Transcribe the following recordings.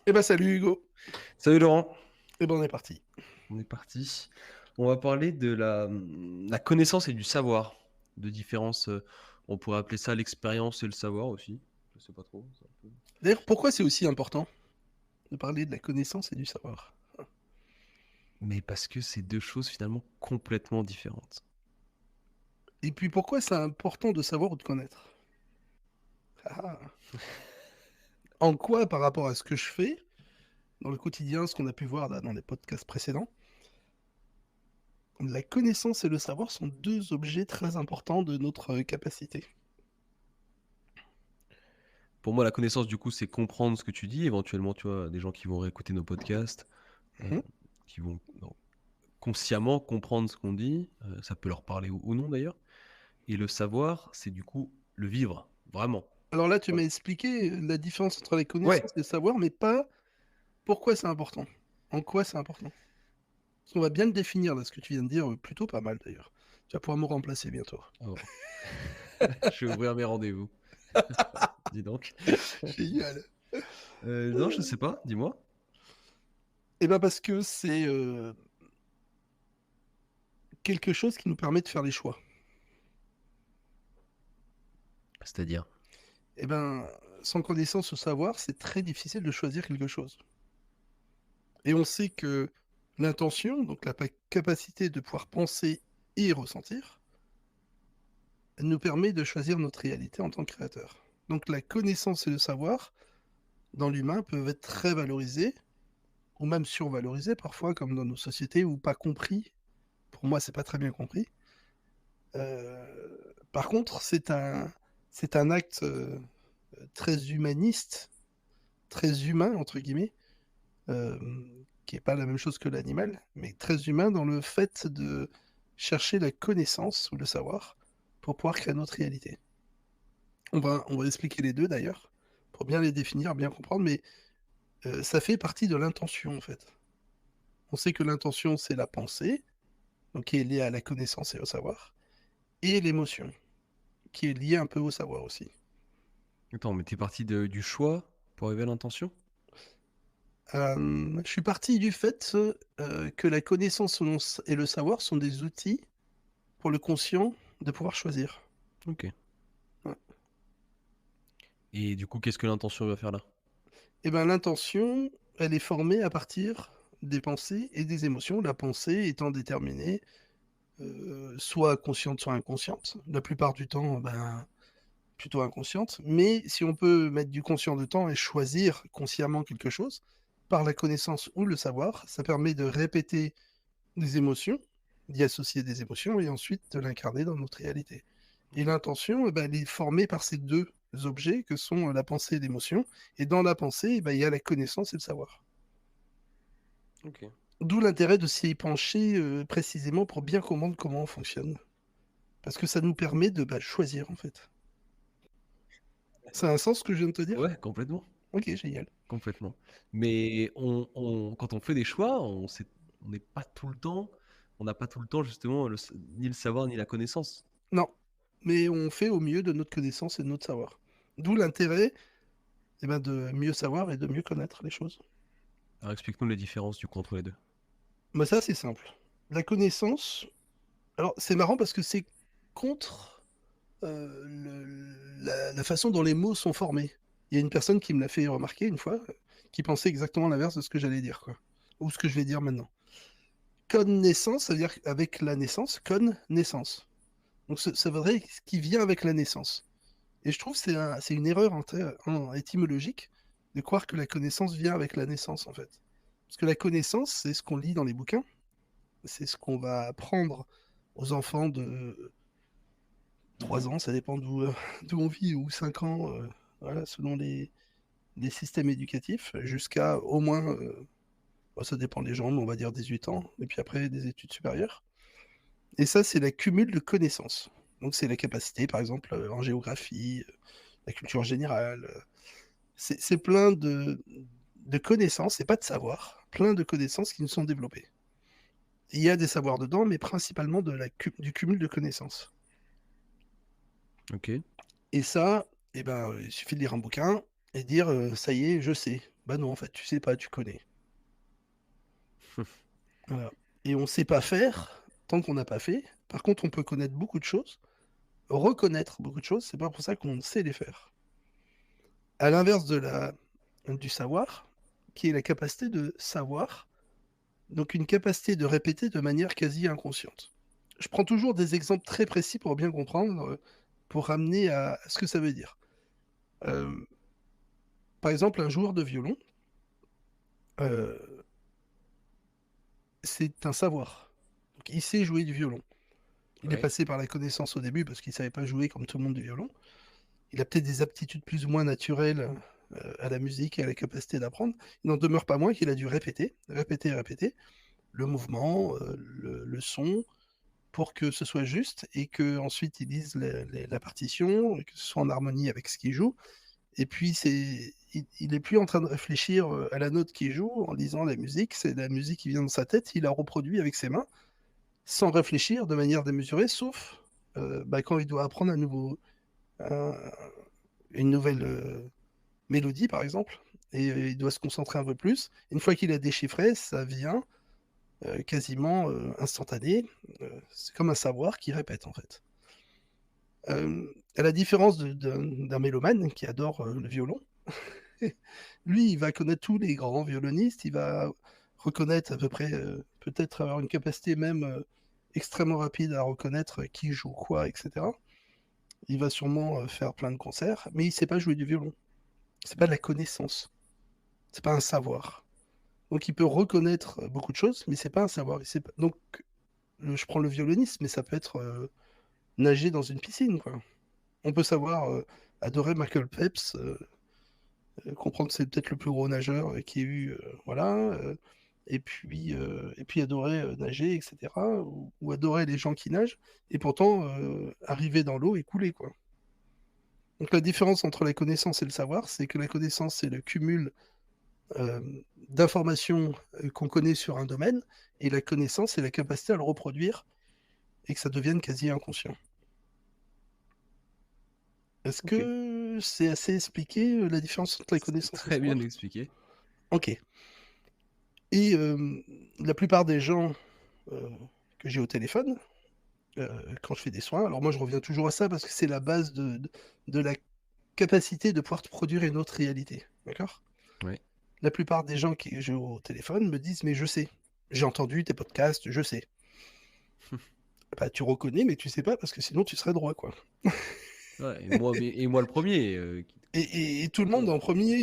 Eh ben salut Hugo. Salut Laurent, Eh ben on est parti. on est parti. On va parler de la connaissance et du savoir, de différence. On pourrait appeler ça l'expérience et le savoir aussi. Je sais pas trop. C'est un peu- D'ailleurs, pourquoi c'est aussi important de parler de la connaissance et du savoir? Mais parce que c'est deux choses finalement complètement différentes. Et puis pourquoi c'est important de savoir ou de connaître? Ah. En quoi, par rapport à ce que je fais dans le quotidien, ce qu'on a pu voir là, dans les podcasts précédents, la connaissance et le savoir sont deux objets très importants de notre capacité. Pour moi, la connaissance, du coup, c'est comprendre ce que tu dis. Éventuellement, tu vois, des gens qui vont réécouter nos podcasts, euh, Mhm. qui vont consciemment comprendre ce qu'on dit. Ça peut leur parler ou non d'ailleurs. Et le savoir, c'est du coup le vivre, vraiment. Alors là, tu m'as expliqué la différence entre la Ouais, connaissance et le savoir, mais pas pourquoi c'est important. En quoi c'est important. Parce qu'on va bien le définir, là, ce que tu viens de dire, plutôt pas mal d'ailleurs. Tu vas pouvoir me remplacer bientôt. oh. Je vais ouvrir mes rendez-vous. Dis donc. Génial. Non, je sais pas, dis-moi. Eh ben parce que c'est quelque chose qui nous permet de faire les choix. C'est-à-dire? Eh ben, sans connaissance ou savoir, c'est très difficile de choisir quelque chose. Et on sait que l'intention, donc la capacité de pouvoir penser et ressentir, elle nous permet de choisir notre réalité en tant que créateur. Donc la connaissance et le savoir, dans l'humain, peuvent être très valorisés, ou même survalorisés parfois, comme dans nos sociétés, ou pas compris. Pour moi, c'est pas très bien compris. Par contre, c'est un acte très humaniste, très humain, entre guillemets, euh, qui n'est pas la même chose que l'animal, mais très humain dans le fait de chercher la connaissance ou le savoir pour pouvoir créer notre réalité. On va expliquer les deux d'ailleurs, pour bien les définir, bien comprendre, mais ça fait partie de l'intention en fait. On sait que l'intention, c'est la pensée, donc qui est liée à la connaissance et au savoir, et l'émotion, qui est liée un peu au savoir aussi. Attends, mais t'es parti du choix pour arriver à l'intention? Je suis parti du fait que la connaissance et le savoir sont des outils pour le conscient de pouvoir choisir. Ok. Ouais. Et du coup, qu'est-ce que l'intention va faire là? Et ben l'intention, elle est formée à partir des pensées et des émotions, la pensée étant déterminée, soit consciente, soit inconsciente. La plupart du temps, ben, plutôt inconsciente. Mais si on peut mettre du conscient dedans et choisir consciemment quelque chose, par la connaissance ou le savoir, ça permet de répéter des émotions, d'y associer des émotions et ensuite de l'incarner dans notre réalité. Et l'intention, eh ben, elle est formée par ces deux objets que sont la pensée et l'émotion. Et dans la pensée, eh ben, il y a la connaissance et le savoir. Ok. D'où l'intérêt de s'y pencher précisément pour bien comprendre comment on fonctionne. Parce que ça nous permet de choisir, en fait. Ça a un sens ce que je viens de te dire? Ouais, complètement. Ok, génial. Complètement. Mais quand on fait des choix, on n'est pas tout le temps, on n'a pas tout le temps justement ni le savoir ni la connaissance. Non, mais on fait au mieux de notre connaissance et de notre savoir. D'où l'intérêt eh ben, de mieux savoir et de mieux connaître les choses. Alors explique-nous les différences du coup entre les deux. Bah ça, c'est simple. La connaissance, alors c'est marrant parce que c'est contre la façon dont les mots sont formés. Il y a une personne qui me l'a fait remarquer une fois, qui pensait exactement l'inverse de ce que j'allais dire, quoi. Ou ce que je vais dire maintenant. Connaissance, ça veut dire avec la naissance, naissance. Donc ça veut dire ce qui vient avec la naissance. Et je trouve que c'est une erreur en étymologique de croire que la connaissance vient avec la naissance, en fait. Parce que la connaissance, c'est ce qu'on lit dans les bouquins, c'est ce qu'on va apprendre aux enfants de 3 ans, ça dépend d'où on vit, ou 5 ans, voilà, selon les systèmes éducatifs, jusqu'à au moins, bah, ça dépend des gens, mais on va dire 18 ans, et puis après des études supérieures. Et ça, c'est la cumul de connaissances. Donc c'est la capacité, par exemple, en géographie, la culture générale. C'est plein de connaissances, et pas de savoir, plein de connaissances qui nous sont développées. Il y a des savoirs dedans, mais principalement du cumul de connaissances. Ok. Et ça, eh ben, il suffit de lire un bouquin et dire ça y est, je sais. Bah non, en fait, tu sais pas, tu connais. Voilà. Et on sait pas faire tant qu'on n'a pas fait. Par contre, on peut connaître beaucoup de choses, reconnaître beaucoup de choses, c'est pas pour ça qu'on sait les faire. À l'inverse du savoir, qui est la capacité de savoir, donc une capacité de répéter de manière quasi inconsciente. Je prends toujours des exemples très précis pour bien comprendre, pour ramener à ce que ça veut dire. Euh, Par exemple, un joueur de violon, euh, c'est un savoir. Donc, il sait jouer du violon. Il est Ouais. passé par la connaissance au début parce qu'il ne savait pas jouer comme tout le monde du violon. Il a peut-être des aptitudes plus ou moins naturelles à la musique et à la capacité d'apprendre. Il n'en demeure pas moins qu'il a dû répéter, répéter, répéter le mouvement, le son, pour que ce soit juste et que ensuite il lise la partition, et que ce soit en harmonie avec ce qu'il joue. Et puis il est plus en train de réfléchir à la note qu'il joue en lisant la musique. C'est la musique qui vient dans sa tête. Il la reproduit avec ses mains sans réfléchir de manière démesurée, sauf quand il doit apprendre un- une nouvelle mélodie, par exemple, et il doit se concentrer un peu plus. Une fois qu'il a déchiffré, ça vient quasiment instantané. C'est comme un savoir qui répète, en fait. À la différence d'un mélomane qui adore le violon, lui, il va connaître tous les grands violonistes, il va reconnaître à peu près, peut-être avoir une capacité même extrêmement rapide à reconnaître qui joue quoi, etc. Il va sûrement faire plein de concerts, mais il ne sait pas jouer du violon. C'est pas de la connaissance, c'est pas un savoir. Donc il peut reconnaître beaucoup de choses, mais c'est pas un savoir. Donc je prends le violoniste, mais ça peut être nager dans une piscine, quoi. On peut savoir adorer Michael Phelps, comprendre que c'est peut-être le plus gros nageur qui ait eu, voilà, et puis adorer nager, etc. Ou adorer les gens qui nagent, et pourtant arriver dans l'eau et couler, quoi. Donc la différence entre la connaissance et le savoir, c'est que la connaissance, c'est le cumul euh, d'informations qu'on connaît sur un domaine, et la connaissance, c'est la capacité à le reproduire et que ça devienne quasi inconscient. Est-ce Ok. que c'est assez expliqué la différence entre la C'est connaissance et le très bien savoir? expliqué. Ok. Et la plupart des gens euh, que j'ai au téléphone, quand je fais des soins, alors moi je reviens toujours à ça parce que c'est la base de la capacité de pouvoir te produire une autre réalité. D'accord? Ouais. La plupart des gens que j'ai au téléphone me disent, mais je sais, j'ai entendu tes podcasts, je sais. Bah, tu reconnais, mais tu sais pas parce que sinon tu serais droit, quoi. Ouais, et moi le premier. Et tout le monde en premier,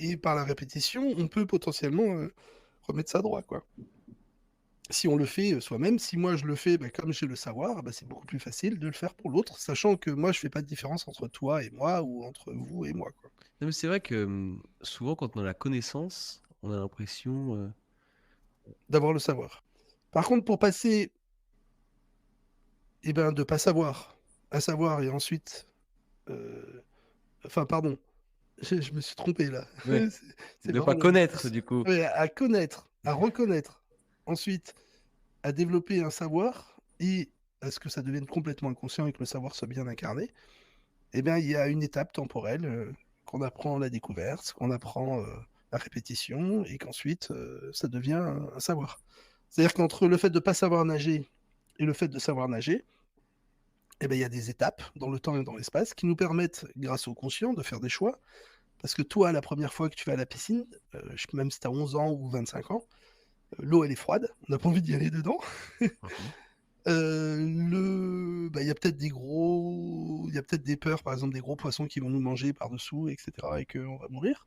et par la répétition, on peut potentiellement remettre ça droit, quoi. Si on le fait soi-même, si moi je le fais, bah, comme j'ai le savoir, bah, c'est beaucoup plus facile de le faire pour l'autre, sachant que moi je fais pas de différence entre toi et moi ou entre vous et moi, quoi. Non, mais c'est vrai que souvent, quand on a la connaissance, on a l'impression. D'avoir le savoir. Par contre, pour passer, eh ben, de pas savoir à savoir et ensuite, euh, enfin, pardon, je me suis trompé là. Ouais. C'est De pas pas bon. connaître, du coup. Ouais, à connaître, à reconnaître, ensuite à développer un savoir et à ce que ça devienne complètement inconscient et que le savoir soit bien incarné, eh bien, il y a une étape temporelle qu'on apprend à la découverte, qu'on apprend à répétition et qu'ensuite ça devient un savoir. C'est-à-dire qu'entre le fait de ne pas savoir nager et le fait de savoir nager, eh ben, il y a des étapes dans le temps et dans l'espace qui nous permettent, grâce au conscient, de faire des choix. Parce que toi, la première fois que tu vas à la piscine, même si tu as 11 ans ou 25 ans, l'eau, elle est froide, on n'a pas envie d'y aller dedans. Mhm. Il y a peut-être il y a peut-être des peurs, par exemple des gros poissons qui vont nous manger par-dessous, etc., et qu'on va mourir.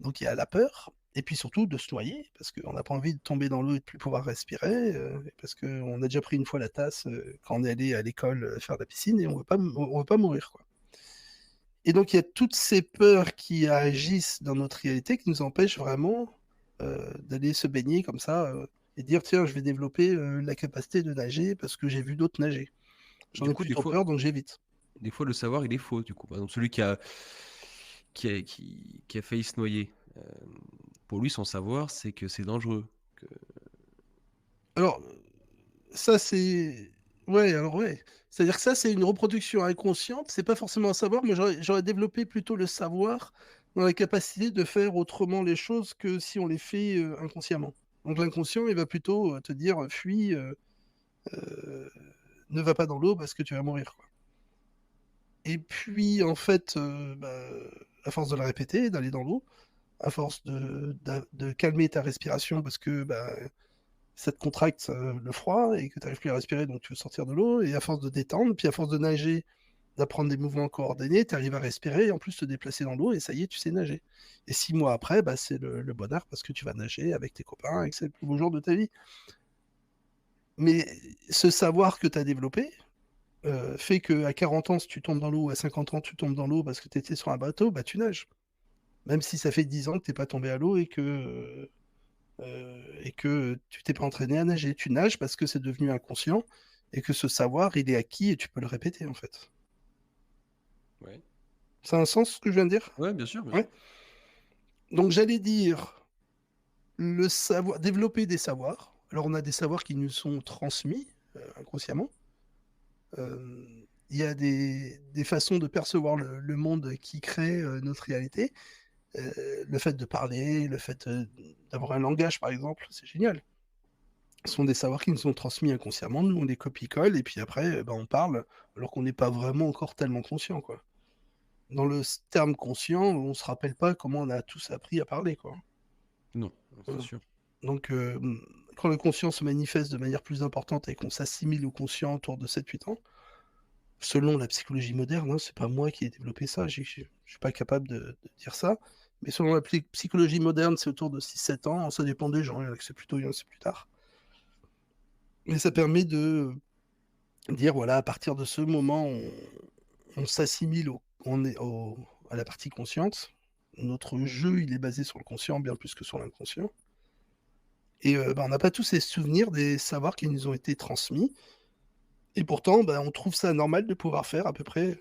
Donc il y a la peur, et puis surtout de se noyer, parce qu'on n'a pas envie de tomber dans l'eau et de plus pouvoir respirer, parce qu'on a déjà pris une fois la tasse quand on est allé à l'école faire de la piscine, et on veut pas mourir, quoi. Et donc il y a toutes ces peurs qui agissent dans notre réalité qui nous empêchent vraiment d'aller se baigner comme ça et dire tiens, je vais développer la capacité de nager parce que j'ai vu d'autres nager. J'en Du ai coup, plutôt peur, donc j'évite. des fois, le savoir, il est faux, du coup. Par exemple, celui qui a failli se noyer. Pour lui, son savoir, c'est que c'est dangereux. Alors, ça c'est. Ouais, alors ouais. C'est-à-dire que ça, c'est une reproduction inconsciente, c'est pas forcément un savoir, mais j'aurais développé plutôt le savoir dans la capacité de faire autrement les choses que si on les fait, inconsciemment. Donc l'inconscient, il va plutôt, te dire: «Fuis, heu, ne va pas dans l'eau parce que tu vas mourir», quoi. Et puis en fait, à force de le répéter, d'aller dans l'eau, à force de calmer ta respiration parce que, ça te contracte, le froid et que tu arrives plus à respirer, donc tu veux sortir de l'eau et à force de détendre, puis à force de nager, d'apprendre des mouvements coordonnés, tu arrives à respirer et en plus te déplacer dans l'eau et ça y est, tu sais nager. Et 6 mois après, c'est le bonheur parce que tu vas nager avec tes copains et que c'est le plus beau jour de ta vie. Mais ce savoir que tu as développé, fait qu'à 40 ans, si tu tombes dans l'eau ou à 50 ans, tu tombes dans l'eau parce que tu étais sur un bateau, tu nages. Même si ça fait 10 ans que tu es pas tombé à l'eau et que tu t'es pas entraîné à nager. Tu nages parce que c'est devenu inconscient et que ce savoir, il est acquis et tu peux le répéter, en fait. Ouais. Ça a un sens ce que je viens de dire? Ouais, bien sûr, bien sûr. Ouais. Donc j'allais dire, le savoir développer des savoirs. Alors on a des savoirs qui nous sont transmis, inconsciemment. Il y a des façons de percevoir le monde qui créent, notre réalité. Le fait de parler, le fait, d'avoir un langage, par exemple, c'est génial. Ce sont des savoirs qui nous sont transmis inconsciemment. Nous, on les copie-colle et puis après, on parle alors qu'on n'est pas vraiment encore tellement conscient, quoi. Dans le terme conscient, on se rappelle pas comment on a tous appris à parler, quoi. Non, c'est Voilà. sûr. Donc, quand le conscient se manifeste de manière plus importante et qu'on s'assimile au conscient autour de 7-8 ans, selon la psychologie moderne, hein, c'est pas moi qui ai développé ça, je suis pas capable de dire ça, mais selon la psychologie moderne, c'est autour de 6-7 ans, ça dépend des gens, il y en a que c'est plus tôt, il y en a que c'est plus tard. Mais ça permet de dire, voilà, à partir de ce moment, on s'assimile à la partie consciente. Notre jeu, il est basé sur le conscient bien plus que sur l'inconscient. Et on n'a pas tous ces souvenirs des savoirs qui nous ont été transmis. Et pourtant, on trouve ça normal de pouvoir faire à peu près,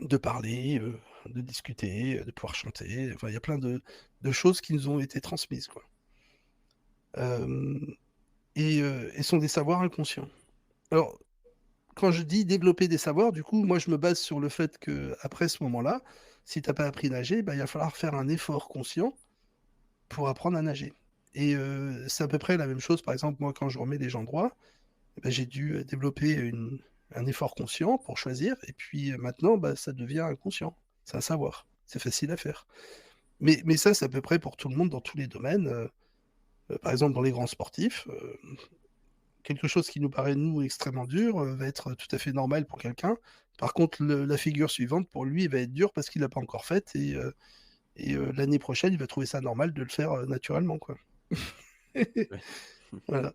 de parler, de discuter, de pouvoir chanter. Enfin, il y a plein de choses qui nous ont été transmises, quoi. Hem et sont des savoirs inconscients. Alors, quand je dis développer des savoirs, du coup, moi, je me base sur le fait qu'après ce moment-là, si tu as pas appris à nager, il va falloir faire un effort conscient pour apprendre à nager. Et c'est à peu près la même chose, par exemple, moi, quand je remets les gens droits, j'ai dû, développer un effort conscient pour choisir et puis, maintenant, ça devient inconscient. C'est un savoir. C'est facile à faire. Mais ça, c'est à peu près pour tout le monde dans tous les domaines, par exemple, dans les grands sportifs, quelque chose qui nous paraît, nous, extrêmement dur, va être tout à fait normal pour quelqu'un. Par contre, la figure suivante, pour lui, va être dure parce qu'il l'a pas encore faite et l'année prochaine, il va trouver ça normal de le faire, naturellement, quoi. Ouais. Voilà.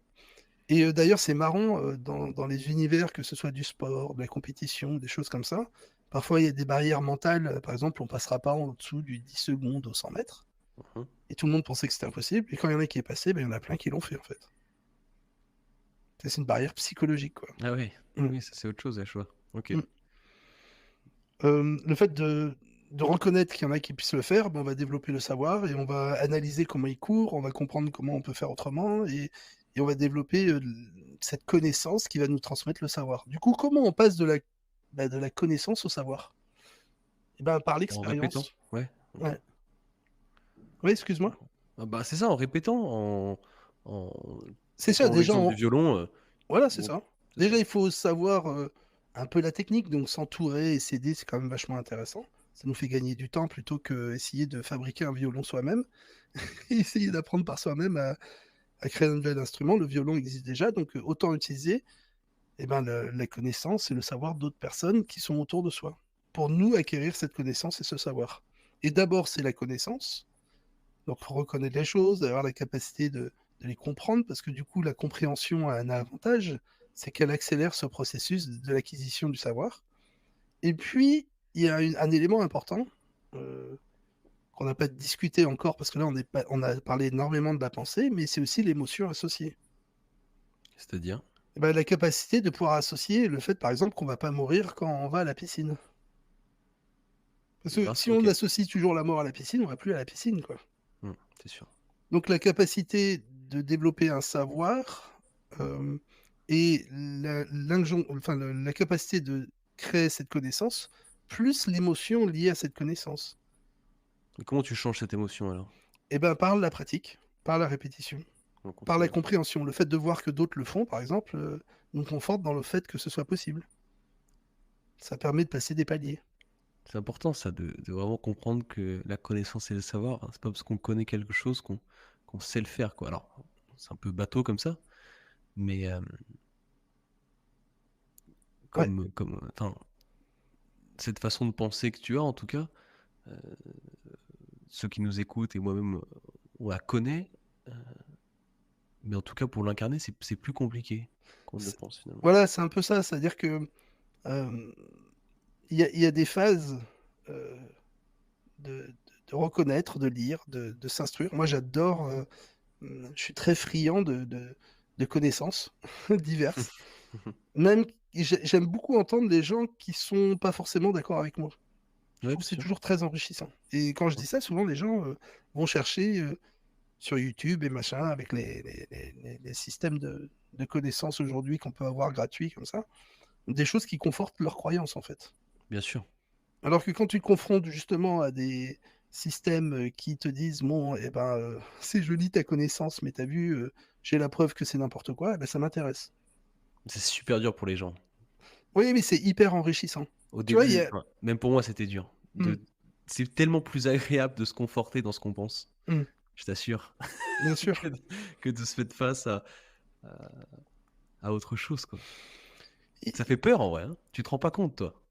Et d'ailleurs, c'est marrant, dans les univers, que ce soit du sport, de la compétition, des choses comme ça, parfois il y a des barrières mentales, par exemple, on passera pas en dessous du 10 secondes au 100 mètres Mmh. et tout le monde pensait que c'était impossible et quand il y en a qui est passé, il y en a plein qui l'ont fait, en fait. C'est une barrière psychologique, quoi. Ah ouais. Mmh. Oui, ça c'est autre chose, la choix. OK. Mmh. Le fait de reconnaître qu'il y en a qui puissent le faire, on va développer le savoir et on va analyser comment ils courent, on va comprendre comment on peut faire autrement et on va développer, cette connaissance qui va nous transmettre le savoir. Du coup, comment on passe de la connaissance au savoir? Et par En répétant? l'expérience. Ouais. Ouais. Oui, excuse-moi? Ah bah, c'est ça, en répétant, en C'est on ça, prend déjà l'exemple du on violon, voilà, c'est bon, ça. c'est ça. Déjà, il faut savoir, un peu la technique, donc s'entourer et s'aider, c'est quand même vachement intéressant. Ça nous fait gagner du temps plutôt qu'essayer de fabriquer un violon soi-même et essayer d'apprendre par soi-même à créer un nouvel instrument. Le violon existe déjà, donc autant utiliser, le la connaissance et le savoir d'autres personnes qui sont autour de soi, pour nous acquérir cette connaissance et ce savoir. Et d'abord, c'est la connaissance, donc faut reconnaître les choses, avoir la capacité de les comprendre parce que du coup, la compréhension a un avantage, c'est qu'elle accélère ce processus de l'acquisition du savoir. Et puis, il y a un élément important, heu, qu'on n'a pas discuté encore parce que là, on a parlé énormément de la pensée, mais c'est aussi l'émotion associée. C'est-à-dire? La capacité de pouvoir associer le fait, par exemple, qu'on va pas mourir quand on va à la piscine. Parce que D'accord, si on OK. associe toujours la mort à la piscine, on va plus à la piscine, quoi. Mmh, c'est sûr. Donc la capacité de développer un savoir, hem et la capacité de créer cette connaissance, plus l'émotion liée à cette connaissance. Et comment tu changes cette émotion alors? Et ben, par la pratique, par la répétition, On par la continue. compréhension. Le fait de voir que d'autres le font, par exemple, nous conforte dans le fait que ce soit possible. Ça permet de passer des paliers. C'est important ça, de vraiment comprendre que la connaissance et le savoir, hein, c'est pas parce qu'on connaît quelque chose qu'on sait le faire, quoi. Alors, c'est un peu bateau comme ça, mais Ouais, enfin, cette façon de penser que tu as, en tout cas, euh, ceux qui nous écoutent et moi-même, on la connaît, euh, mais en tout cas, pour l'incarner, c'est plus compliqué qu'on ne le c'est- pense finalement. voilà, c'est un peu ça. C'est-à-dire que euh, il y a des phases euh, de, de reconnaître, de lire, de s'instruire. Moi, j'adore, je suis très friand de connaissances diverses. Même, j'aime beaucoup entendre les gens qui sont pas forcément d'accord avec moi. Je Ouais, trouve bien que c'est sûr. toujours très enrichissant. Et quand je dis ça, souvent les gens vont chercher sur YouTube et machin, avec les systèmes de connaissances aujourd'hui qu'on peut avoir gratuits comme ça, des choses qui confortent leurs croyances en fait. Bien sûr. Alors que quand tu te confrontes justement à des systèmes qui te disent, bon, eh ben, c'est joli ta connaissance, mais t'as vu, j'ai la preuve que c'est n'importe quoi, eh ben, ça m'intéresse. C'est super dur pour les gens. Oui, mais c'est hyper enrichissant. Au Tu vois, il y début, a... enfin, même pour moi, c'était dur. Hmm, C'est tellement plus agréable de se conforter dans ce qu'on pense, hmm, je t'assure, bien que, sûr. de que de se mettre face à, à autre chose, quoi. Ça Et fait peur en vrai, hein. Tu te rends pas compte, toi.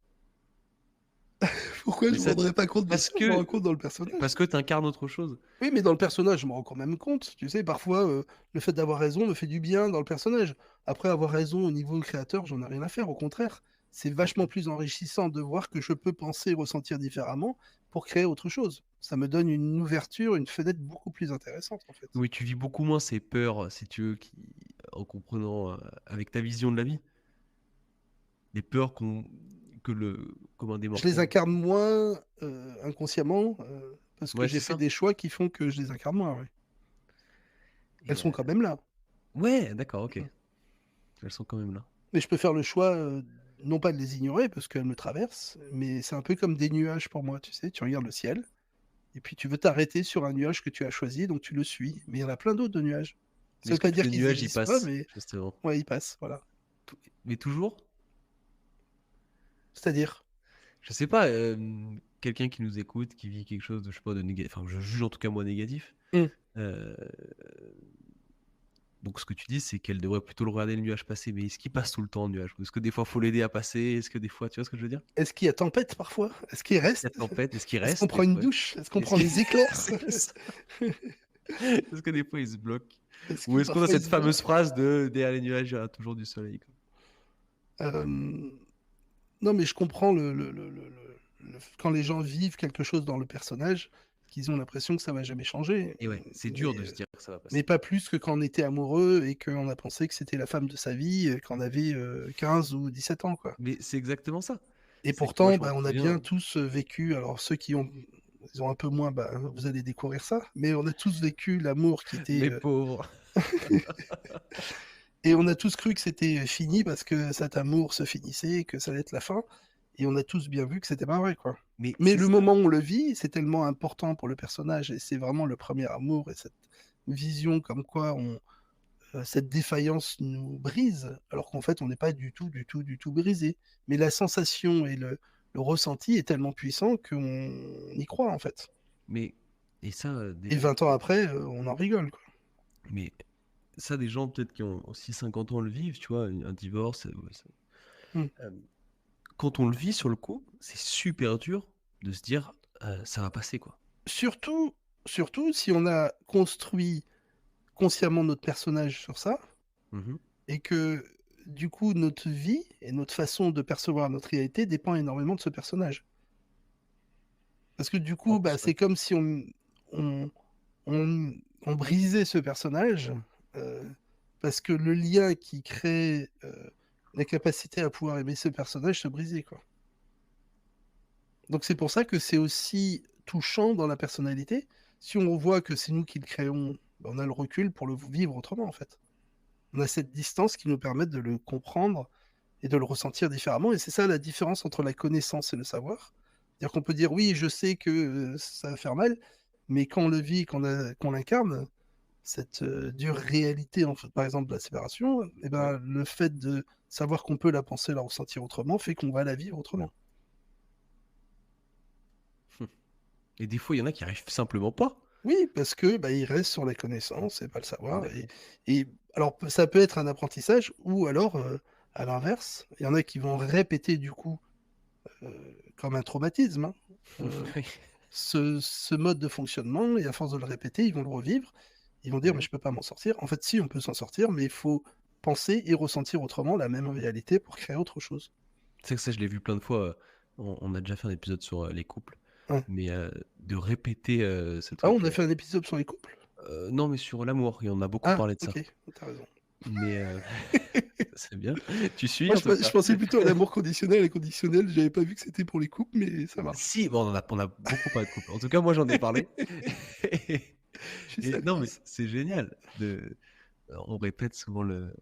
pourquoi Mais je me rendrais pas compte de parce ça? Je me rends que compte dans le personnage. parce que t'incarnes autre chose. Oui, mais dans le personnage, je me rends quand même compte. Tu sais, parfois, le fait d'avoir raison me fait du bien dans le personnage. Après, avoir raison au niveau créateur, j'en ai rien à faire. Au contraire, c'est vachement plus enrichissant de voir que je peux penser et ressentir différemment pour créer autre chose. Ça me donne une ouverture, une fenêtre beaucoup plus intéressante, en fait. Oui, tu vis beaucoup moins ces peurs, si tu veux, en comprenant avec ta vision de la vie, les peurs commun des Je les mortels. incarne moins inconsciemment parce que Ouais, j'ai c'est fait ça. des choix qui font que je les incarne moins. Ouais. Elles Et, sont quand même là. ouais, d'accord, ok. Mm. Elles sont quand même là. Mais je peux faire le choix, non pas de les ignorer parce qu'elles me traversent, mais c'est un peu comme des nuages pour moi. Tu sais, tu regardes le ciel. Et puis tu veux t'arrêter sur un nuage que tu as choisi, donc tu le suis. Mais il y en a plein d'autres de nuages. Mais Ça veut est-ce que pas tous dire les qu'ils nuages y n'existent pas, passent, mais justement? ouais, ils passent, voilà. Mais toujours? C'est-à-dire, Je sais pas, quelqu'un qui nous écoute, qui vit quelque chose de, je sais pas, de négatif, enfin, je juge en tout cas moi négatif. hmm, euh, donc ce que tu dis, c'est qu'elle devrait plutôt le regarder le nuage passer, mais est-ce qu'il passe tout le temps le nuage? Est-ce que des fois faut l'aider à passer? Est-ce que des fois, tu vois ce que je veux dire? est-ce qu'il y a tempête parfois? Est-ce qu'il Il y a reste? tempête, est-ce qu'il Est-ce qu'on reste prend des une fois? douche? Est-ce qu'on Est-ce prend qu'il des éclairs? c'est ça. Est-ce que des fois il se bloque? Est-ce Ou que est-ce qu'on a parfois il cette se fameuse bloque? phrase de derrière les nuages, il y a toujours du soleil, quoi. Euh, Non, mais je comprends quand les gens vivent quelque chose dans le personnage, qu'ils ont l'impression que ça va jamais changer. Et ouais, c'est dur Mais, de se dire que ça va mais passer. pas plus que quand on était amoureux et qu'on a pensé que c'était la femme de sa vie quand on avait 15 ou 17 ans, quoi. Mais c'est exactement ça. Et C'est que moi, pourtant, je m'en bah, on a souviens. bien tous vécu, alors ceux qui ont, ils ont un peu moins, bah, vous allez découvrir ça, mais on a tous vécu l'amour qui était... Les pauvres. et on a tous cru que c'était fini parce que cet amour se finissait, que ça allait être la fin, et on a tous bien vu que c'était pas vrai, quoi. Mais Mais c'est le ça. moment où on le vit, c'est tellement important pour le personnage, et c'est vraiment le premier amour, et cette vision comme quoi cette défaillance nous brise, alors qu'en fait, on n'est pas du tout, du tout, du tout brisé. Mais la sensation et le ressenti est tellement puissant qu'on y croit, en fait. Mais et ça, Et 20 ans après, on en rigole, quoi. mais ça, des gens peut-être qui ont aussi 50 ans le vivent, tu vois, un divorce. Mm. Euh, Quand on le vit sur le coup, c'est super dur de se dire ça va passer, quoi. Surtout, surtout si on a construit consciemment notre personnage sur ça, Mhm. et que du coup, notre vie et notre façon de percevoir notre réalité dépend énormément de ce personnage. Parce que du En coup, bah, plus, ouais. c'est comme si on, on brisait ce personnage, euh, parce que le lien qui crée la capacité à pouvoir aimer ce personnage se brisait, quoi. Donc c'est pour ça que c'est aussi touchant dans la personnalité. Si on voit que c'est nous qui le créons, bah, on a le recul pour le vivre autrement, en fait. On a cette distance qui nous permet de le comprendre et de le ressentir différemment. Et c'est ça la différence entre la connaissance et le savoir. C'est-à-dire qu'on peut dire: «Oui, je sais que, ça va faire mal», mais quand on le vit, qu'on l'incarne, cette, dure réalité, en fait, par exemple, de la séparation, et Ouais. ben, le fait de savoir qu'on peut la penser, la ressentir autrement, fait qu'on va la vivre Ouais. autrement. Et des fois, il y en a qui arrivent simplement pas. Oui, parce que, bah, ils restent sur la connaissance et pas le savoir, D'accord. et alors ça peut être un apprentissage ou alors, à l'inverse, il y en a qui vont répéter du coup, comme un traumatisme, hein, heu, Oui. ce mode de fonctionnement, et à force de le répéter, ils vont le revivre. Ils vont dire: «Mais Ouais. je peux pas m'en sortir». En fait, si, on peut s'en sortir, mais il faut penser et ressentir autrement la même réalité pour créer autre chose. Tu sais que ça, je l'ai vu plein de fois, on a déjà fait un épisode sur, les couples, Ouais. mais de répéter, ce Ah, on a truc, fait un épisode sur les couples? non, mais sur l'amour et on a beaucoup Ah, parlé de ça. OK, tu as raison. Mais c'est bien, tu suis Moi, en tout je cas. pensais plutôt à l'amour conditionnel et conditionnel, j'avais pas vu que c'était pour les couples, mais ça marche. Si, bon, on a beaucoup parlé de couple. En tout cas, moi, j'en ai parlé et Je suis et non, mais salise. c'est génial on répète souvent le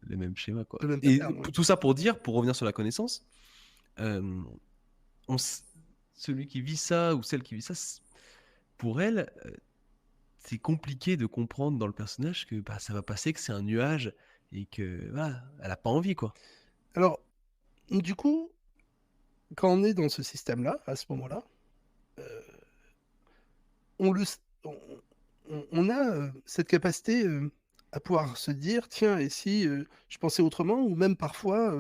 même schéma, quoi Le même et pattern, ouais. tout ça pour dire, pour revenir sur la connaissance, hem, on s celui qui vit ça ou celle qui vit ça, pour elle, c'est compliqué de comprendre dans le personnage que, bah, ça va passer, que c'est un nuage et que voilà, elle a pas envie, quoi. Alors, du coup, quand on est dans ce système-là, à ce moment-là, on le s on a, cette capacité, à pouvoir se dire: «Tiens, et si, je pensais autrement?» ou même parfois,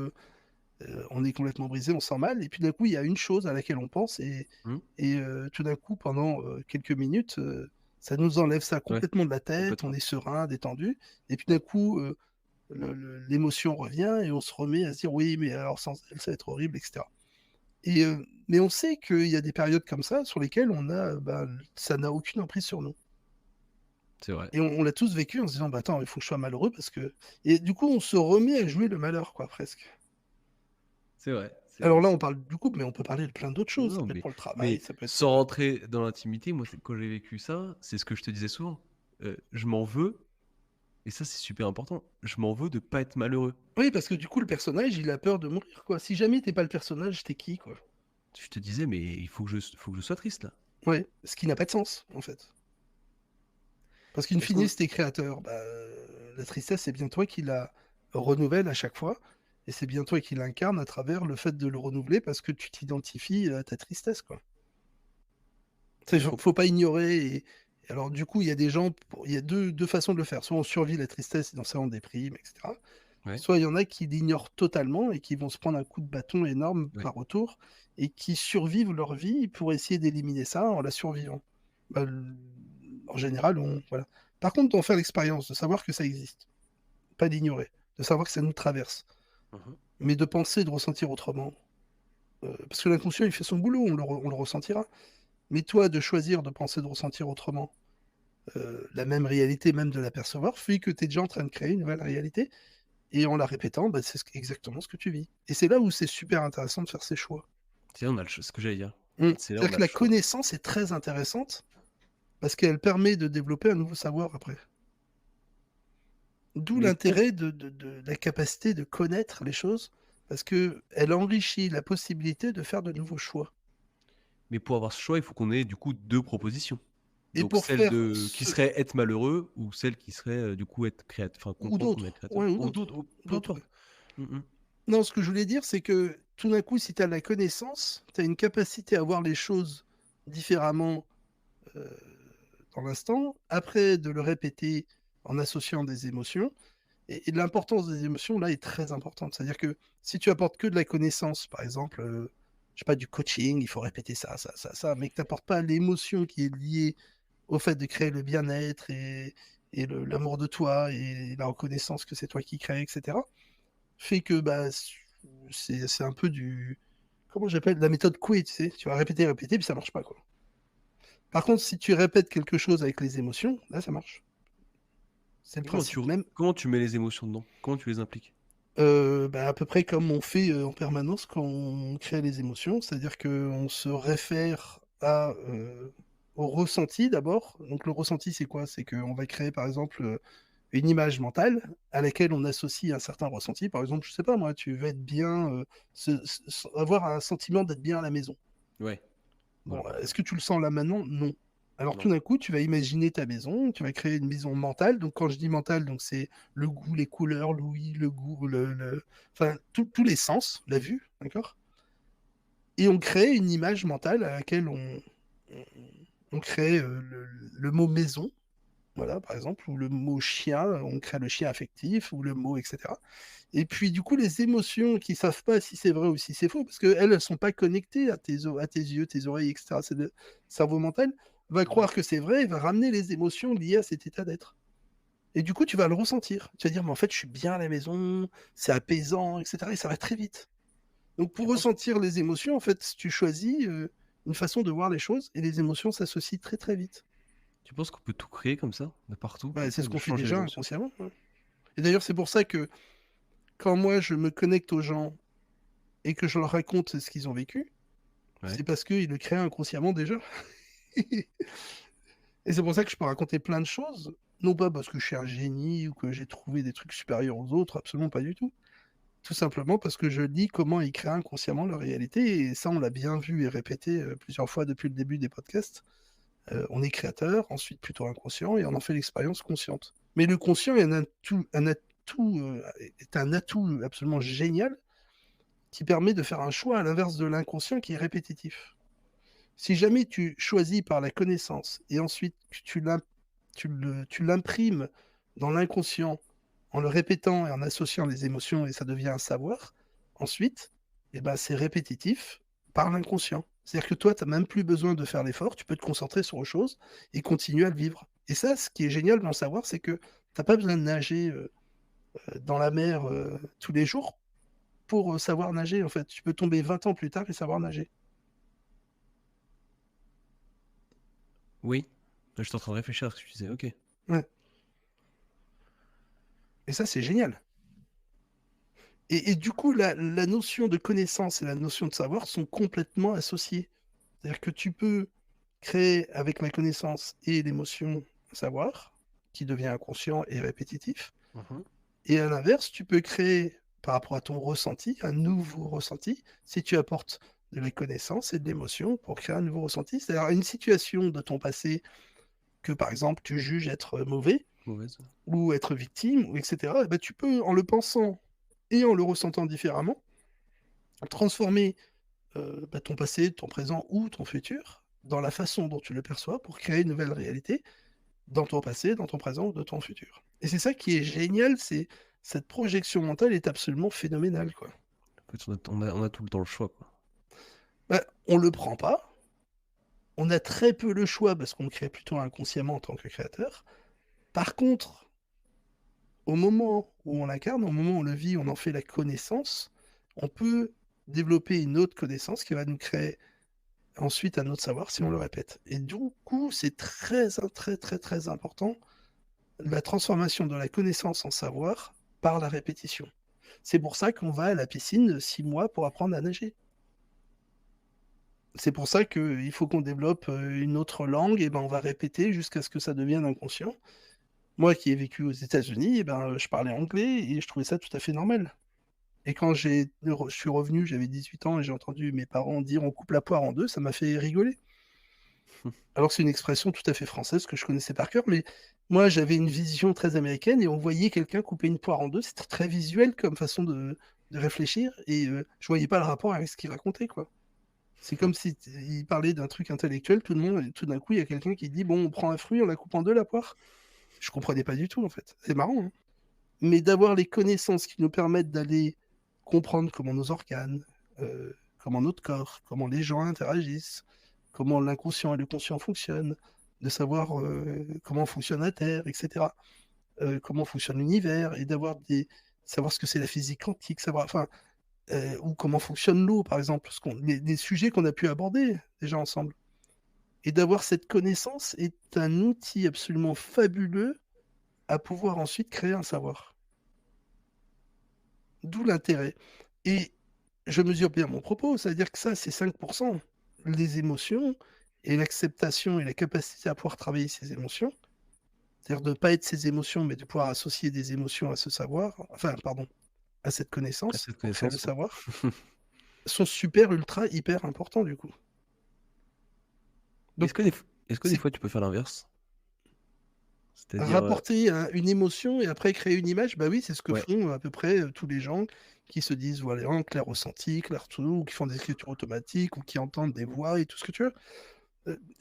on est complètement brisé, on se sent mal, et puis d'un coup, il y a une chose à laquelle on pense, Mmh. tout d'un coup, pendant, quelques minutes, ça nous enlève ça Ouais, complètement de la tête, on complètement. est serein, détendu, et puis d'un coup, l'émotion revient et on se remet à se dire: «Oui, mais alors sans elle, ça va être horrible», et cetera, mais on sait qu'il y a des périodes comme ça sur lesquelles on a, bah, ça n'a aucune emprise sur nous, C'est vrai. et on l'a tous vécu en se disant: «Bah, attends, il faut que je sois malheureux parce que», et du coup, on se remet à jouer le malheur, quoi, presque. C'est vrai, c'est Alors vrai, là, c'est on parle du couple, mais on peut parler de plein d'autres choses. Ça non, peut être pour le travail, mais ça peut être sans rentrer dans l'intimité, moi, c'est quand j'ai vécu ça, c'est ce que je te disais souvent, je m'en veux et ça, c'est super important. Je m'en veux de pas être malheureux. oui, parce que du coup, le personnage, il a peur de mourir, quoi. Si jamais tu pas le personnage, tu qui, quoi? Je te disais: «Mais il faut que je sois triste là». Ouais, ce qui n'a pas de sens, en fait. Parce qu'in Est-ce fine, qu'on si tu créateur, bah, la tristesse, c'est bien toi qui la renouvelle à chaque fois, et c'est bien toi qui l'incarne à travers le fait de le renouveler parce que tu t'identifies à ta tristesse, quoi. Tu sais, faut pas ignorer, et alors du coup, il y a des gens pour il y a deux façons de le faire. Soit on survit la tristesse et dans ça on déprime, et cetera. ouais, Soit il y en a qui l'ignorent totalement et qui vont se prendre un coup de bâton énorme ouais, par retour et qui survivent leur vie pour essayer d'éliminer ça en la survivant. Bah, en général, on voilà. Par contre, d'en faire l'expérience, de savoir que ça existe, pas d'ignorer, de savoir que ça nous traverse, mmh mais de penser, de ressentir autrement, parce que l'inconscient, il fait son boulot, on le ressentira. Mais toi, de choisir de penser, de ressentir autrement, la même réalité, même de l'apercevoir, fait que tu es déjà en train de créer une nouvelle réalité. Et en la répétant, bah, c'est exactement ce que tu vis. Et c'est là où c'est super intéressant de faire ses choix. C'est là on a le ce que j'allais dire. C'est là on C'est-à-dire a que le la choix. connaissance est très intéressante parce qu'elle permet de développer un nouveau savoir après. D'où Mais pour l'intérêt de la capacité de connaître les choses, parce qu'elle enrichit la possibilité de faire de nouveaux choix. mais pour avoir ce choix, il faut qu'on ait du coup 2 propositions. Et Donc pour celle faire de qui ce serait être malheureux ou celle qui serait, du coup être enfin ou comprendre qu'on est d'autres, créateur ouais, ou ou d'autres, d'autres, ou peu d'autres, ouais. importe. Mmh mh. Non, ce que je voulais dire, c'est que tout d'un coup, si tu as la connaissance, tu as une capacité à voir les choses différemment, heu, dans l'instant, après de le répéter en associant des émotions, et l'importance des émotions là est très importante. C'est-à-dire que si tu apportes que de la connaissance, par exemple, je sais pas, du coaching, il faut répéter ça, ça, ça, ça, mais que tu apportes pas l'émotion qui est liée au fait de créer le bien-être et l'amour de toi et la reconnaissance que c'est toi qui crée, et cetera, fait que, bah, c'est un peu du comment j'appelle? La méthode Coué, tu sais? Tu vas répéter, répéter, puis ça marche pas, quoi. Par contre, si tu répètes quelque chose avec les émotions, là, ça marche. C'est le principe même, Comment tu mets les émotions dedans? Comment tu les impliques? bah, à peu près comme on fait, en permanence quand on crée les émotions. C'est-à-dire qu'on se réfère au ressenti d'abord. Donc le ressenti, c'est quoi? C'est qu'on va créer, par exemple, une image mentale à laquelle on associe un certain ressenti. Par exemple, je sais pas moi, tu veux être bien, avoir un sentiment d'être bien à la maison. Ouais. Bon, Voilà. est-ce que tu le sens là maintenant? Non. Alors tout Non. d'un coup, tu vas imaginer ta maison, tu vas créer une maison mentale. Donc quand je dis mentale, donc c'est le goût, les couleurs, l'ouïe, le goût, enfin tous les sens, la vue, d'accord? Et on crée une image mentale à laquelle on, on crée le mot maison, voilà, par exemple, ou le mot chien, on crée le chien affectif, ou le mot, etc. Et puis, du coup, les émotions qui savent pas si c'est vrai ou si c'est faux, parce qu'elles, elles sont pas connectées à tes yeux, tes oreilles, etc. C'est le cerveau mental va Mmh. croire que c'est vrai et va ramener les émotions liées à cet état d'être. Et du coup, tu vas le ressentir. Tu vas dire, mais en fait, je suis bien à la maison, c'est apaisant, etc. Et ça va très vite. Donc, pour Tu penses ressentir les émotions, en fait, tu choisis une façon de voir les choses et les émotions s'associent très, très vite. tu penses qu'on peut tout créer comme ça, de partout, Bah, comme c'est ça, ce de qu'on fait changer les déjà émotions? inconsciemment, hein. Et d'ailleurs, c'est pour ça que quand moi, je me connecte aux gens et que je leur raconte ce qu'ils ont vécu, Ouais. c'est parce qu'ils le créent inconsciemment déjà. Et c'est pour ça que je peux raconter plein de choses, non pas parce que je suis un génie ou que j'ai trouvé des trucs supérieurs aux autres, absolument pas du tout. Tout simplement parce que je lis comment ils créent inconsciemment leur réalité et ça, on l'a bien vu et répété, plusieurs fois depuis le début des podcasts. On est créateur, ensuite plutôt inconscient et on en fait l'expérience consciente. Mais le conscient est est un atout absolument génial qui permet de faire un choix à l'inverse de l'inconscient qui est répétitif. Si jamais tu choisis par la connaissance et ensuite que tu l'imprimes dans l'inconscient en le répétant et en associant les émotions et ça devient un savoir, ensuite, eh ben, c'est répétitif par l'inconscient. C'est-à-dire que toi, tu n'as même plus besoin de faire l'effort, tu peux te concentrer sur autre chose et continuer à le vivre. Et ça, ce qui est génial dans le savoir, c'est que tu n'as pas besoin de nager dans la mer tous les jours pour savoir nager, en fait. Tu peux tomber 20 ans plus tard et savoir nager. Oui. Je suis en train de réfléchir à ce que tu disais. OK. Ouais. Et ça, c'est génial. Et du coup, la notion de connaissance et la notion de savoir sont complètement associées. C'est-à-dire que tu peux créer avec la connaissance et l'émotion un savoir, qui devient inconscient et répétitif. Mmh. Et à l'inverse, tu peux créer, par rapport à ton ressenti, un nouveau ressenti, si tu apportes de la connaissance et de l'émotion pour créer un nouveau ressenti. C'est-à-dire une situation de ton passé que, par exemple, tu juges être mauvais, Mauvaise. ou être victime, ou etc., eh ben, tu peux, en le pensant et en le ressentant différemment, transformer ton passé, ton présent ou ton futur dans la façon dont tu le perçois pour créer une nouvelle réalité dans ton passé, dans ton présent ou dans ton futur. Et c'est ça qui est génial, c'est cette projection mentale est absolument phénoménale, quoi. En fait, on a tout le temps le choix, quoi. Bah, on le prend pas, on a très peu le choix parce qu'on le crée plutôt inconsciemment en tant que créateur. Par contre, au moment où on l'incarne, au moment où on le vit, on en fait la connaissance, on peut développer une autre connaissance qui va nous créer ensuite un autre savoir si on le répète. Et du coup, c'est très, très, très important la transformation de la connaissance en savoir par la répétition. C'est pour ça qu'on va à la piscine 6 mois pour apprendre à nager. C'est pour ça qu'il faut qu'on développe une autre langue, et ben on va répéter jusqu'à ce que ça devienne inconscient. Moi qui ai vécu aux États-Unis, eh ben, je parlais anglais et je trouvais ça tout à fait normal. Et quand je suis revenu, j'avais 18 ans et j'ai entendu mes parents dire on coupe la poire en deux, ça m'a fait rigoler. Alors c'est une expression tout à fait française que je connaissais par cœur, mais moi j'avais une vision très américaine et on voyait quelqu'un couper une poire en 2, c'était très visuel comme façon de réfléchir et je voyais pas le rapport avec ce qu'il racontait, quoi. C'est comme si t il parlait d'un truc intellectuel, tout le monde et tout d'un coup, il y a quelqu'un qui dit: «Bon, on prend un fruit, on la coupe en 2 la poire». Je comprenais pas du tout, en fait. C'est marrant, hein? Mais d'avoir les connaissances qui nous permettent d'aller comprendre comment nos organes, comment notre corps, comment les gens interagissent, comment l'inconscient et le conscient fonctionnent, de savoir, comment fonctionne la Terre et cetera, comment fonctionne l'univers et savoir ce que c'est la physique quantique, savoir enfin, ou comment fonctionne l'eau, par exemple, ce qu'on les sujets qu'on a pu aborder déjà ensemble et d'avoir cette connaissance est un outil absolument fabuleux à pouvoir ensuite créer un savoir. D'où l'intérêt et je mesure bien mon propos, c'est-à-dire que ça, c'est 5. Les émotions et l'acceptation et la capacité à pouvoir travailler ses émotions, c'est-à-dire de ne pas être ses émotions, mais de pouvoir associer des émotions à ce savoir, enfin, pardon, à cette À connaissance cette pour créer le connaissance, ouais. savoir, sont super, ultra, hyper importants du coup. Est-ce Donc, que des c'est fois tu peux faire l'inverse? C'est-à-dire, rapporter une émotion et après créer une image, bah oui, c'est ce que ouais. font à peu près tous les gens qui se disent, voilà, clair ressenti, clair tout, ou qui font des écritures automatiques, ou qui entendent des voix et tout ce que tu veux.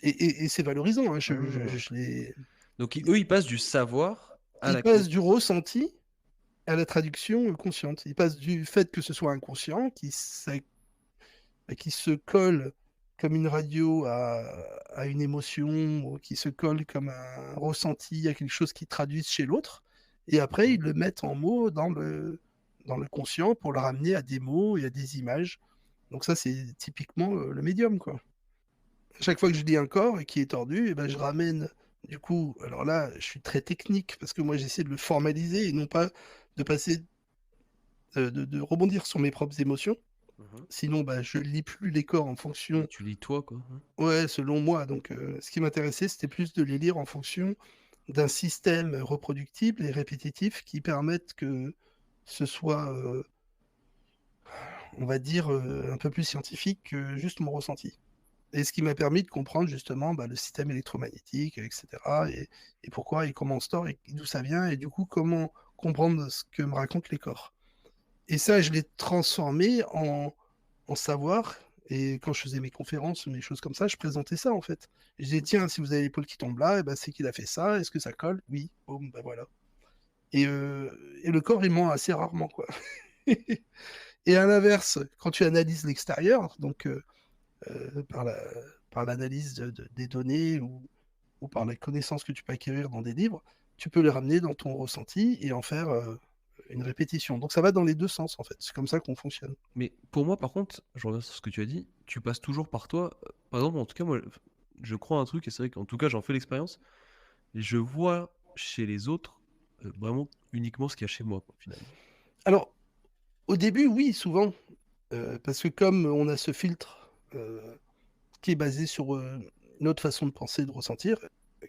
Et c'est valorisant, hein, Ah. je l'ai... Donc eux, ils passent du savoir à Ils la passent du connaissance. ressenti à la traduction consciente. Ils passent du fait que ce soit inconscient, qui se colle comme une radio à une émotion, ou qui se colle comme un ressenti à quelque chose qui traduise chez l'autre, et après Mhm. ils le mettent en mots dans le conscient pour le ramener à des mots et à des images. Donc ça, c'est typiquement le médium, quoi. À chaque fois que je lis un corps et qui est tordu, et ben, je ramène, du coup, alors là, je suis très technique, parce que moi j'essaie de le formaliser et non pas de passer, de rebondir sur mes propres émotions. Mhm. Sinon, bah, je lis plus les corps en Oui, fonction, tu lis toi, quoi. Hein. ouais, selon moi. Donc, ce qui m'intéressait, c'était plus de les lire en fonction d'un système reproductible et répétitif qui permette que ce soit, on va dire, un peu plus scientifique que juste mon ressenti. Et ce qui m'a permis de comprendre justement, bah, le système électromagnétique, etc. Et pourquoi et comment on store et d'où ça vient, et du coup, comment comprendre ce que me racontent les corps. Et ça, je l'ai transformé en savoir. Et quand je faisais mes conférences, mes choses comme ça, je présentais ça en fait. Je disais, tiens, si vous avez l'épaule qui tombe là, eh ben, c'est qu'il a fait ça. Est-ce que ça colle? Oui. Boum, ben voilà. Et le corps, il ment assez rarement, quoi. Et à l'inverse, quand tu analyses l'extérieur, donc euh, par la, par l'analyse des données, ou par la connaissance que tu peux acquérir dans des livres, tu peux les ramener dans ton ressenti et en faire une répétition. Donc ça va dans les deux sens, en fait. C'est comme ça qu'on fonctionne. Mais pour moi, par contre, je reviens sur ce que tu as dit, tu passes toujours par toi. Par exemple, en tout cas, moi, je crois à un truc, et c'est vrai qu'en tout cas, j'en fais l'expérience, et je vois chez les autres vraiment uniquement ce qu'il y a chez moi, quoi, finalement. Alors, au début, oui, souvent, parce que comme on a ce filtre qui est basé sur notre façon de penser, de ressentir,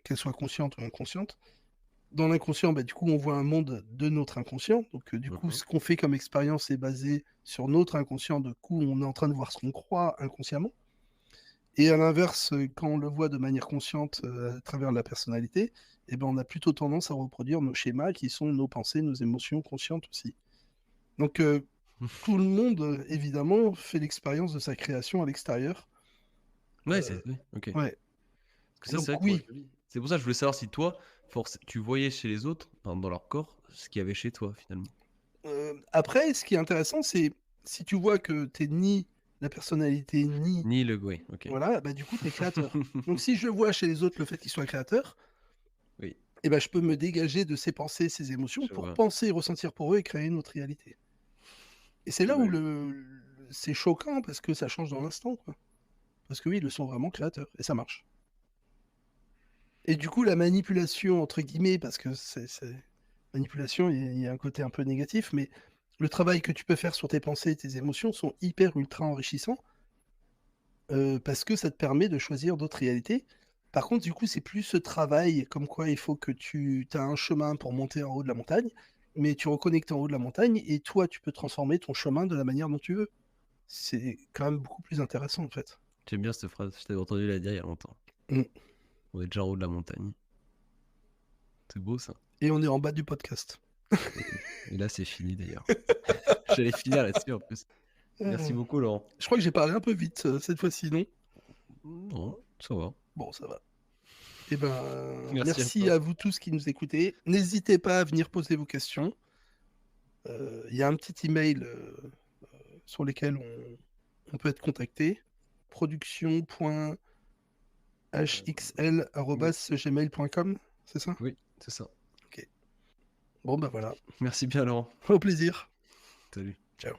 qu'elle soit consciente ou inconsciente, dans l'inconscient, bah, du coup, on voit un monde de notre inconscient. Donc, du coup, Mhm. ce qu'on fait comme expérience est basé sur notre inconscient. Du coup, on est en train de voir ce qu'on croit inconsciemment. Et à l'inverse, quand on le voit de manière consciente à travers la personnalité, eh ben, on a plutôt tendance à reproduire nos schémas qui sont nos pensées, nos émotions conscientes aussi. Donc, tout le monde, évidemment, fait l'expérience de sa création à l'extérieur. Ouais, Euh, oui, ok. ouais. Parce que ça, c'est vrai Donc, que moi, oui. c'est pour ça que je voulais savoir si toi, tu voyais chez les autres, enfin, dans leur corps, ce qu'il y avait chez toi, finalement. Après, ce qui est intéressant, c'est si tu vois que t'es ni la personnalité, ni... Ni le... Oui, ok. Voilà, bah, du coup, t'es créateur. Donc, si je vois chez les autres le fait qu'ils soient créateurs, Oui, eh ben, je peux me dégager de ces pensées, ces émotions je pour vois. penser et ressentir pour eux et créer une autre réalité. Et c'est Je là où vois. c'est choquant parce que ça change dans l'instant, quoi. Parce que oui, ils le sont vraiment créateurs et ça marche. Et du coup, la manipulation, entre guillemets, parce que manipulation, il y a un côté un peu négatif, mais le travail que tu peux faire sur tes pensées et tes émotions sont hyper ultra enrichissants parce que ça te permet de choisir d'autres réalités. Par contre, du coup, c'est plus ce travail comme quoi il faut que tu as un chemin pour monter en haut de la montagne, mais tu reconnectes en haut de la montagne et toi, tu peux transformer ton chemin de la manière dont tu veux. C'est quand même beaucoup plus intéressant en fait. J'aime bien cette phrase, je t'avais entendu la dire il y a longtemps. Mm. On est déjà en haut de la montagne. C'est beau ça. Et on est en bas du podcast. Et là, c'est fini d'ailleurs. J'allais finir là-dessus en plus. Merci Euh, beaucoup, Laurent. je crois que j'ai parlé un peu vite cette fois-ci, non? Non, ça va. Bon, ça va. Eh ben, Merci à merci toi. à vous tous qui nous écoutez. N'hésitez pas à venir poser vos questions. Il y a un petit email sur lequel on peut être contacté. Oui, production.hxl@gmail.com, c'est ça? oui, c'est ça. Ok. Bon, ben voilà. Merci bien, Laurent. Au plaisir. Salut. Ciao.